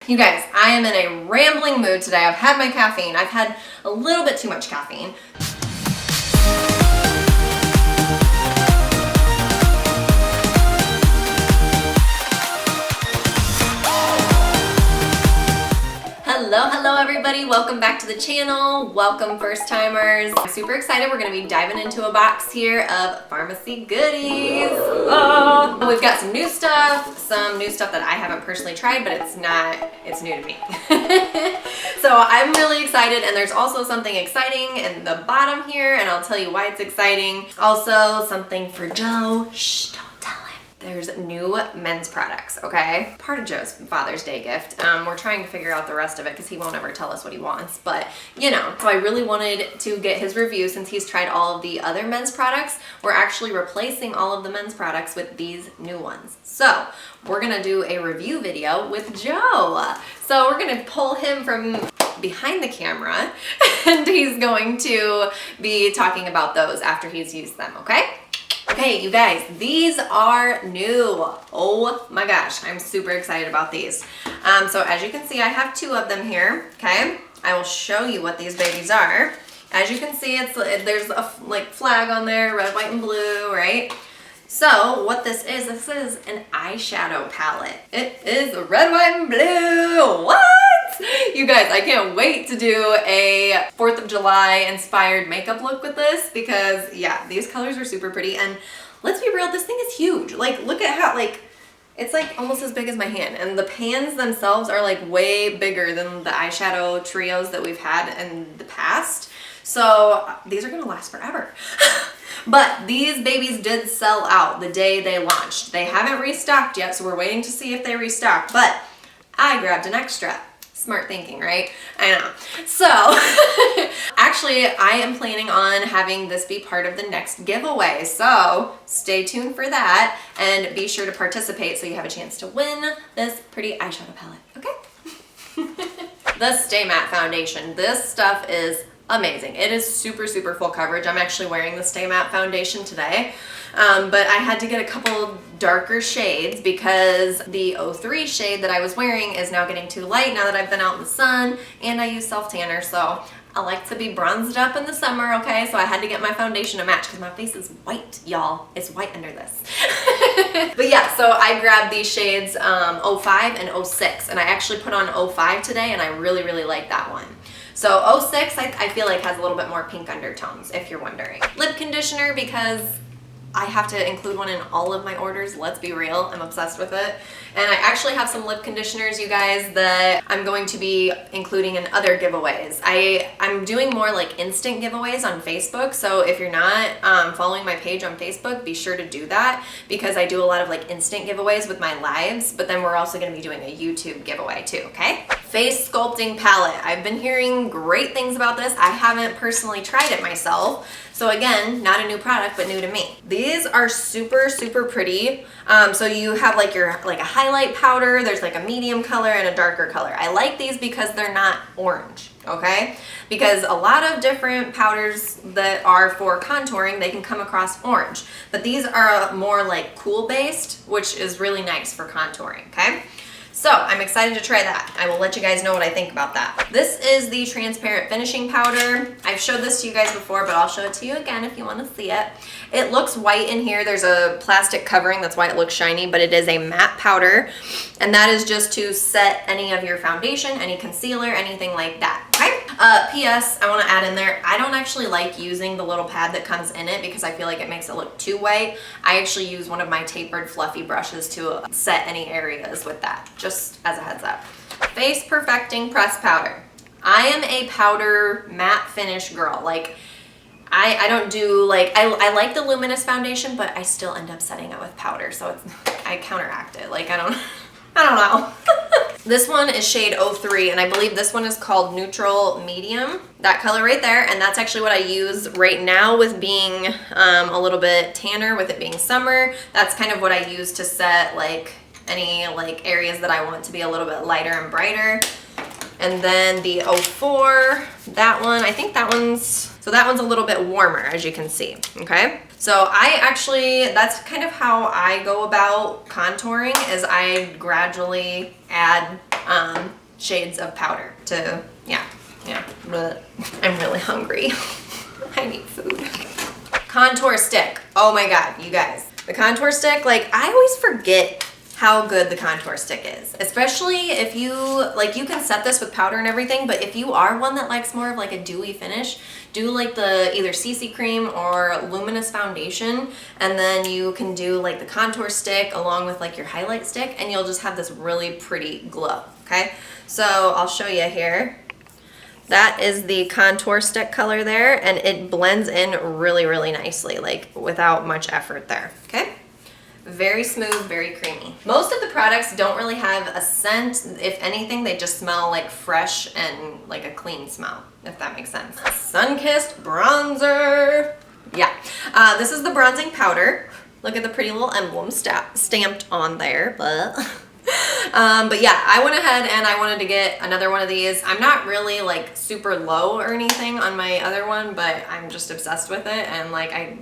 You guys, I am in a rambling mood today. I've had my caffeine. I've had a little bit too much caffeine. Hello everybody, welcome back to the channel. Welcome first timers. I'm super excited. We're gonna be diving into a box here of Farmasi goodies. Oh, we've got some new stuff that I haven't personally tried, but it's new to me. So I'm really excited, and there's also something exciting in the bottom here, and I'll tell you why it's exciting. Also something for Joe. Shh, don't tell him. There's new men's products, okay? Part of Joe's Father's Day gift. We're trying to figure out the rest of it because he won't ever tell us what he wants, but you know. So I really wanted to get his review since he's tried all of the other men's products. We're actually replacing all of the men's products with these new ones. So we're gonna do a review video with Joe. So we're gonna pull him from behind the camera and he's going to be talking about those after he's used them, okay? Okay, you guys, these are new. Oh my gosh, I'm super excited about these. So as you can see, I have two of them here, okay? I will show you what these babies are. As you can see, there's a like flag on there, red, white, and blue, right? So what this is an eyeshadow palette. It is red, white, and blue. What? You guys, I can't wait to do a 4th of July inspired makeup look with this because yeah, these colors are super pretty. And let's be real, this thing is huge. Like, look at how, like, it's like almost as big as my hand. And the pans themselves are like way bigger than the eyeshadow trios that we've had in the past. So these are gonna last forever. But these babies did sell out the day they launched. They haven't restocked yet, so we're waiting to see if they restock. But I grabbed an extra. Smart thinking, right? I know. So actually, I am planning on having this be part of the next giveaway. So stay tuned for that and be sure to participate so you have a chance to win this pretty eyeshadow palette, okay? The Stay Matte Foundation. This stuff is amazing. It is super full coverage. I'm actually wearing the Stay Matte Foundation today, but I had to get a couple darker shades because the 03 shade that I was wearing is now getting too light now that I've been out in the sun, and I use self tanner, so I like to be bronzed up in the summer, okay? So I had to get my foundation to match because my face is white, y'all. It's white under this. But yeah, so I grabbed these shades 05 and 06, and I actually put on 05 today, and I really like that one. So 06, I feel like has a little bit more pink undertones, if you're wondering. Lip conditioner, because I have to include one in all of my orders, let's be real, I'm obsessed with it. And I actually have some lip conditioners, you guys, that I'm going to be including in other giveaways. I'm doing more like instant giveaways on Facebook, so if you're not following my page on Facebook, be sure to do that because I do a lot of like instant giveaways with my lives, but then we're also gonna be doing a YouTube giveaway too, okay? Face sculpting palette. I've been hearing great things about this. I haven't personally tried it myself. So again, not a new product, but new to me. These are super pretty. So you have like a highlight powder, there's like a medium color and a darker color. I like these because they're not orange, okay? Because a lot of different powders that are for contouring, they can come across orange. But these are more like cool based, which is really nice for contouring, okay? So I'm excited to try that. I will let you guys know what I think about that. This is the transparent finishing powder. I've showed this to you guys before, but I'll show it to you again if you want to see it. It looks white in here. There's a plastic covering, that's why it looks shiny, but it is a matte powder. And that is just to set any of your foundation, any concealer, anything like that, okay? P.S. I want to add in there, I don't actually like using the little pad that comes in it because I feel like it makes it look too white. I actually use one of my tapered fluffy brushes to set any areas with that, just as a heads up. Face Perfecting Press Powder. I am a powder matte finish girl. Like, I don't do like, I like the luminous foundation, but I still end up setting it with powder, so I counteract it. Like, I don't know. This one is shade 03, and I believe this one is called Neutral Medium. That color right there, and that's actually what I use right now with being a little bit tanner, with it being summer. That's kind of what I use to set like any like areas that I want to be a little bit lighter and brighter. And then the 04, that one, I think that one's a little bit warmer, as you can see, okay? So that's kind of how I go about contouring, is I gradually add shades of powder to, yeah. But I'm really hungry. I need food. Contour stick. Oh my God, you guys. The contour stick, like I always forget how good the contour stick is, especially if you, like you can set this with powder and everything, but if you are one that likes more of like a dewy finish, do like the either CC cream or luminous foundation, and then you can do like the contour stick along with like your highlight stick, and you'll just have this really pretty glow, okay? So I'll show you here. That is the contour stick color there, and it blends in really, really nicely, like without much effort there, okay? Very smooth, very creamy. Most of the products don't really have a scent. If anything, they just smell like fresh and like a clean smell, if that makes sense. Sun-Kissed bronzer. Yeah, this is the bronzing powder. Look at the pretty little emblem stamped on there, but yeah, I went ahead and I wanted to get another one of these. I'm not really like super low or anything on my other one, but I'm just obsessed with it, and like I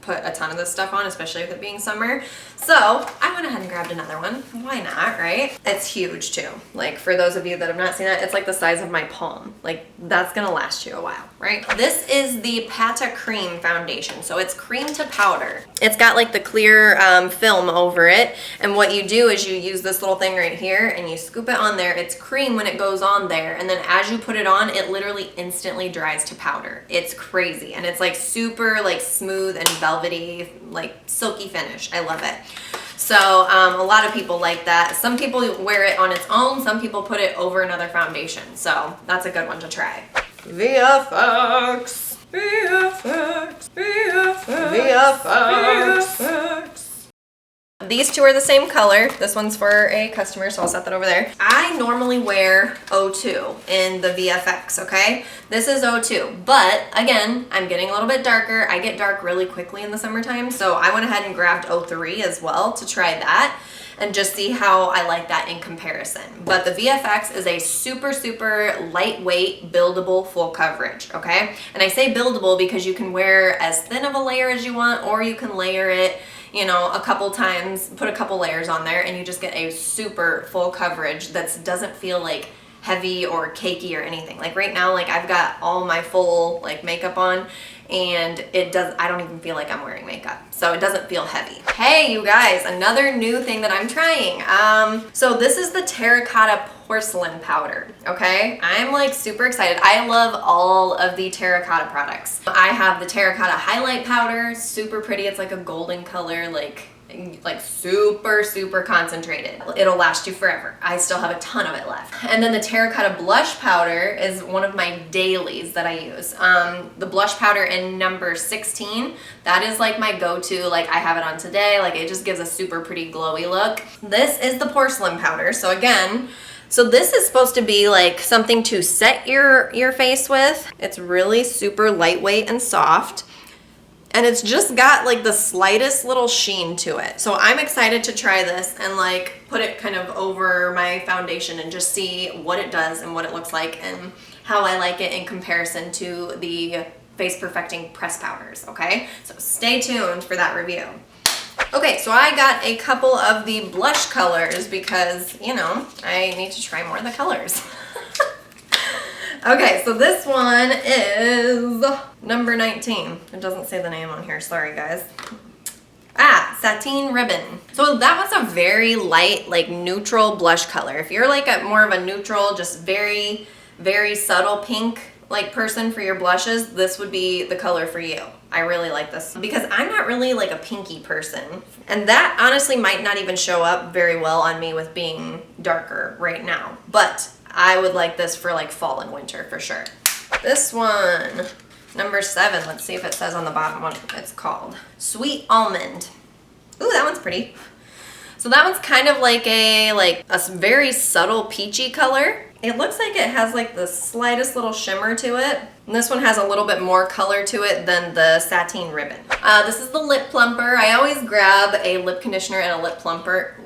put a ton of this stuff on, especially with it being summer. So I went ahead and grabbed another one. Why not, right? It's huge too. Like for those of you that have not seen it, it's like the size of my palm. Like that's gonna last you a while, right? This is the Pata Cream foundation. So it's cream to powder. It's got like the clear film over it. And what you do is you use this little thing right here and you scoop it on there. It's cream when it goes on there. And then as you put it on, it literally instantly dries to powder. It's crazy. And it's like super like smooth and velvety, like silky finish. I love it. So a lot of people like that. Some people wear it on its own. Some people put it over another foundation. So that's a good one to try. VFX. VFX. VFX. VFX. These two are the same color. This one's for a customer, so I'll set that over there. I normally wear 02 in the VFX, okay? This is 02, but again, I'm getting a little bit darker. I get dark really quickly in the summertime, so I went ahead and grabbed 03 as well to try that and just see how I like that in comparison. But the VFX is a super, super lightweight, buildable full coverage, okay? And I say buildable because you can wear as thin of a layer as you want, or you can layer it, you know, a couple times, put a couple layers on there, and you just get a super full coverage that doesn't feel like heavy or cakey or anything. Like right now, like I've got all my full like makeup on, and I don't even feel like I'm wearing makeup. So it doesn't feel heavy. Hey, you guys, another new thing that I'm trying. So this is the terracotta porcelain powder, okay? I'm like super excited. I love all of the terracotta products. I have the terracotta highlight powder, super pretty. It's like a golden color, like super, super concentrated. It'll last you forever. I still have a ton of it left. And then the terracotta blush powder is one of my dailies that I use. The blush powder in number 16, that is like my go-to. Like I have it on today. Like it just gives a super pretty glowy look. This is the porcelain powder. So again, so this is supposed to be like something to set your face with. It's really super lightweight and soft. And it's just got like the slightest little sheen to it. So I'm excited to try this and like put it kind of over my foundation and just see what it does and what it looks like and how I like it in comparison to the Face Perfecting press powders, okay? So stay tuned for that review. Okay, so I got a couple of the blush colors because, you know, I need to try more of the colors. Okay, so this one is number 19. It doesn't say the name on here, sorry guys. Sateen Ribbon. So that was a very light, like neutral blush color. If you're like more of a neutral, just very, very subtle pink like person for your blushes, this would be the color for you. I really like this because I'm not really like a pinky person. And that honestly might not even show up very well on me with being darker right now. But I would like this for like fall and winter for sure. This one, number 7. Let's see if it says on the bottom what it's called. Sweet Almond. Ooh, that one's pretty. So that one's kind of like a very subtle peachy color. It looks like it has like the slightest little shimmer to it. And this one has a little bit more color to it than the Sateen Ribbon. This is the lip plumper. I always grab a lip conditioner and a lip plumper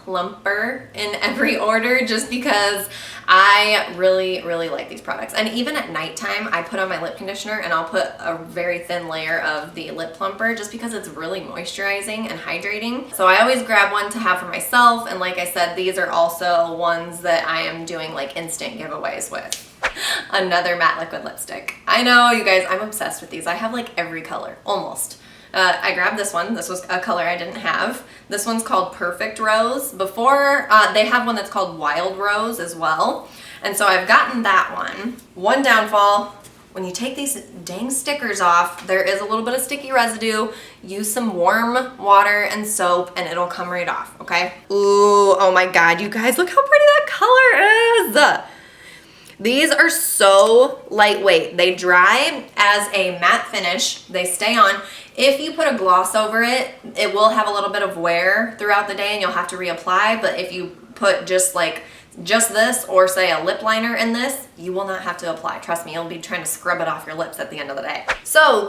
plumper in every order just because I really like these products. And even at nighttime, I put on my lip conditioner and I'll put a very thin layer of the lip plumper just because it's really moisturizing and hydrating. So I always grab one to have for myself, and like I said, these are also ones that I am doing like instant giveaways with. Another matte liquid lipstick. I know, you guys, I'm obsessed with these. I have like every color, almost. I grabbed this one. This was a color I didn't have. This one's called Perfect Rose. Before, they have one that's called Wild Rose as well. And so I've gotten that one. One downfall, when you take these dang stickers off, there is a little bit of sticky residue. Use some warm water and soap and it'll come right off, okay? Ooh, oh my God, you guys, look how pretty that color is. These are so lightweight. They dry as a matte finish. They stay on. If you put a gloss over it, it will have a little bit of wear throughout the day and you'll have to reapply. But if you put just this or say a lip liner in this, you will not have to apply. Trust me, you'll be trying to scrub it off your lips at the end of the day. So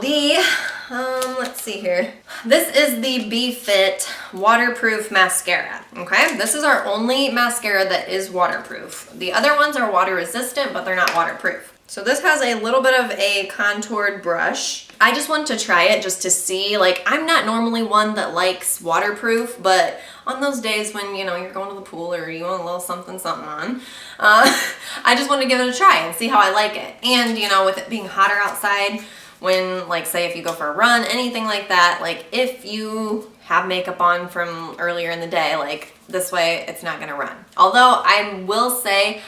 let's see here. This is the Be-Fit Waterproof Mascara, okay? This is our only mascara that is waterproof. The other ones are water resistant, but they're not waterproof. So this has a little bit of a contoured brush. I just wanted to try it just to see, like, I'm not normally one that likes waterproof, but on those days when, you know, you're going to the pool or you want a little something on, I just wanted to give it a try and see how I like it. And, you know, with it being hotter outside, when, like, say if you go for a run, anything like that, like, if you have makeup on from earlier in the day, like, this way it's not gonna run. Although I will say,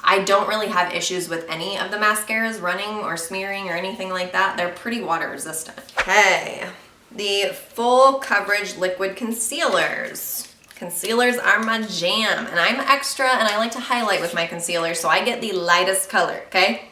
I don't really have issues with any of the mascaras running or smearing or anything like that. They're pretty water resistant. Okay, the full coverage liquid concealers. Concealers are my jam, and I'm extra and I like to highlight with my concealer, so I get the lightest color, okay?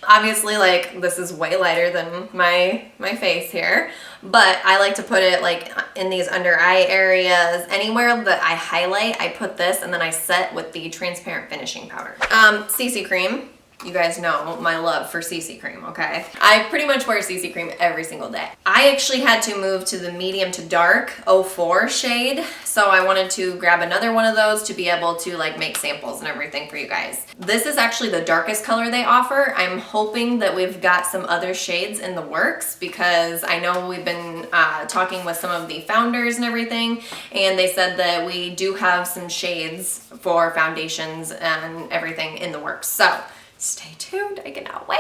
Obviously, like, this is way lighter than my face here, but I like to put it like in these under eye areas. Anywhere that I highlight, I put this and then I set with the transparent finishing powder. CC cream. You guys know my love for CC cream, okay? I pretty much wear CC cream every single day. I actually had to move to the medium to dark 04 shade, so I wanted to grab another one of those to be able to like make samples and everything for you guys. This is actually the darkest color they offer. I'm hoping that we've got some other shades in the works because I know we've been talking with some of the founders and everything, and they said that we do have some shades for foundations and everything in the works. So stay tuned, I cannot wait.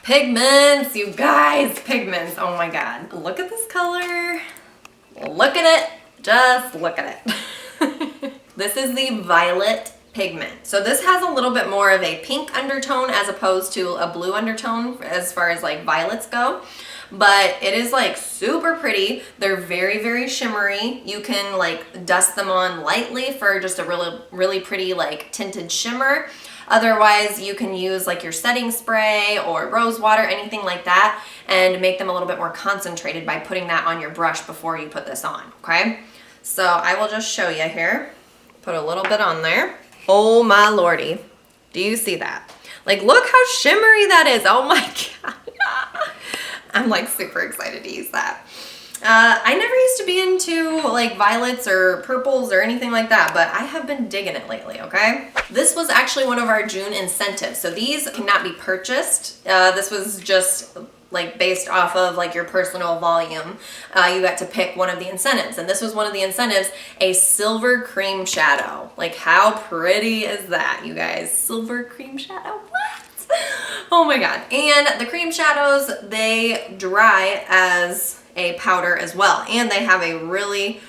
Pigments, you guys, Pigments, oh my God. Look at this color, look at it, just look at it. This is the Violet Pigment. So this has a little bit more of a pink undertone as opposed to a blue undertone as far as like violets go. But it is like super pretty. They're very shimmery. You can like dust them on lightly for just a really pretty like tinted shimmer. Otherwise, you can use like your setting spray or rose water, anything like that, and make them a little bit more concentrated by putting that on your brush before you put this on, okay? So I will just show you here. Put a little bit on there. Oh my lordy. Do you see that? Like, look how shimmery that is. Oh my God. I'm like super excited to use that. I never used to be into like violets or purples or anything like that, but I have been digging it lately, okay? This was actually one of our June incentives. So these cannot be purchased. This was just like based off of like your personal volume. You got to pick one of the incentives, and this was one of the incentives, a silver cream shadow. Like, how pretty is that, you guys? Silver cream shadow, what? Oh my God. And the cream shadows, they dry as a powder as well, and they have a really,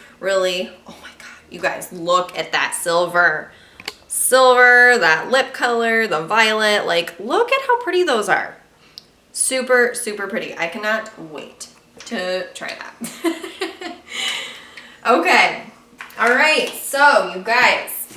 oh my God, you guys, look at that silver, that lip color, the violet, like, look at how pretty those are. Super pretty. I cannot wait to try that. Okay, all right, so you guys,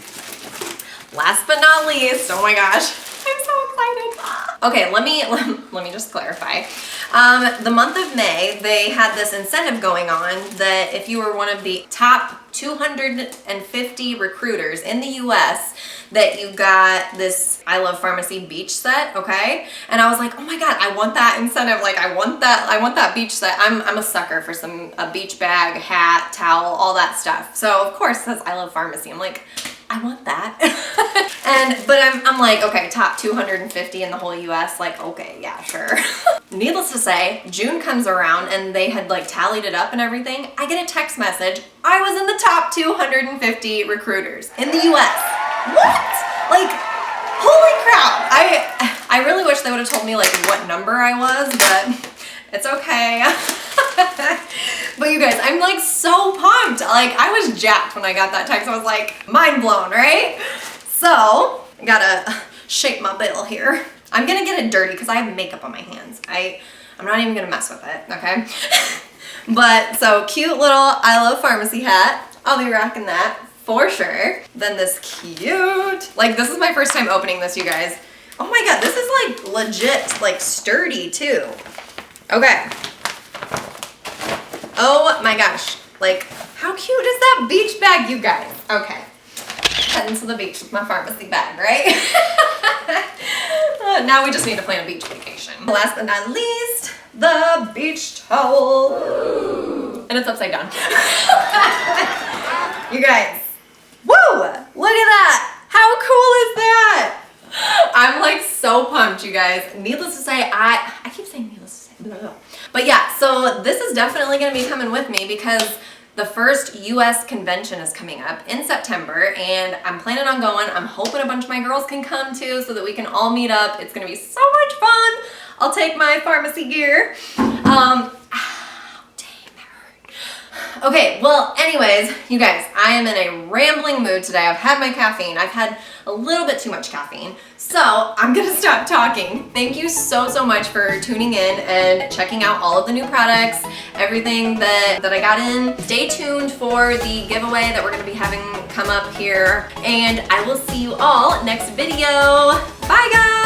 last but not least, oh my gosh, I'm so excited. Okay, let me just clarify. The month of May, they had this incentive going on that if you were one of the top 250 recruiters in the US, that you got this I Love Farmasi beach set, okay? And I was like, oh my God, I want that incentive. Like, I want that beach set. I'm a sucker for a beach bag, hat, towel, all that stuff. So of course it says I Love Farmasi. I'm like, I want that. but I'm like, okay, top 250 in the whole US, like, okay, yeah, sure. Needless to say, June comes around and they had like tallied it up and everything. I get a text message. I was in the top 250 recruiters in the US. What? Like, holy crap. I really wish they would have told me like what number I was, but it's okay. But you guys, I'm like so pumped. Like, I was jacked when I got that text. I was like, mind blown, right? So, I gotta shape my bill here. I'm gonna get it dirty because I have makeup on my hands. I'm not even gonna mess with it, okay? But, so cute little I Love Farmasi hat. I'll be rocking that for sure. Then this cute, like this is my first time opening this, you guys. Oh my God, this is like legit, like sturdy too. Okay. Oh my gosh, like how cute is that beach bag, you guys? Okay, heading to the beach with my Farmasi bag, right? Now we just need to plan a beach vacation. Last but not least, the beach towel. And it's upside down. You guys, woo, look at that. How cool is that? I'm like so pumped, you guys. Needless to say, I keep saying needless to say, blah, blah, blah. But yeah, so this is definitely gonna be coming with me because the first US convention is coming up in September and I'm planning on going. I'm hoping a bunch of my girls can come too so that we can all meet up. It's gonna be so much fun. I'll take my Farmasi gear. Okay, well, anyways, you guys, I am in a rambling mood today. I've had my caffeine. I've had a little bit too much caffeine. So I'm gonna stop talking. Thank you so, so much for tuning in and checking out all of the new products, everything that I got in. Stay tuned for the giveaway that we're gonna be having come up here. And I will see you all next video. Bye, guys.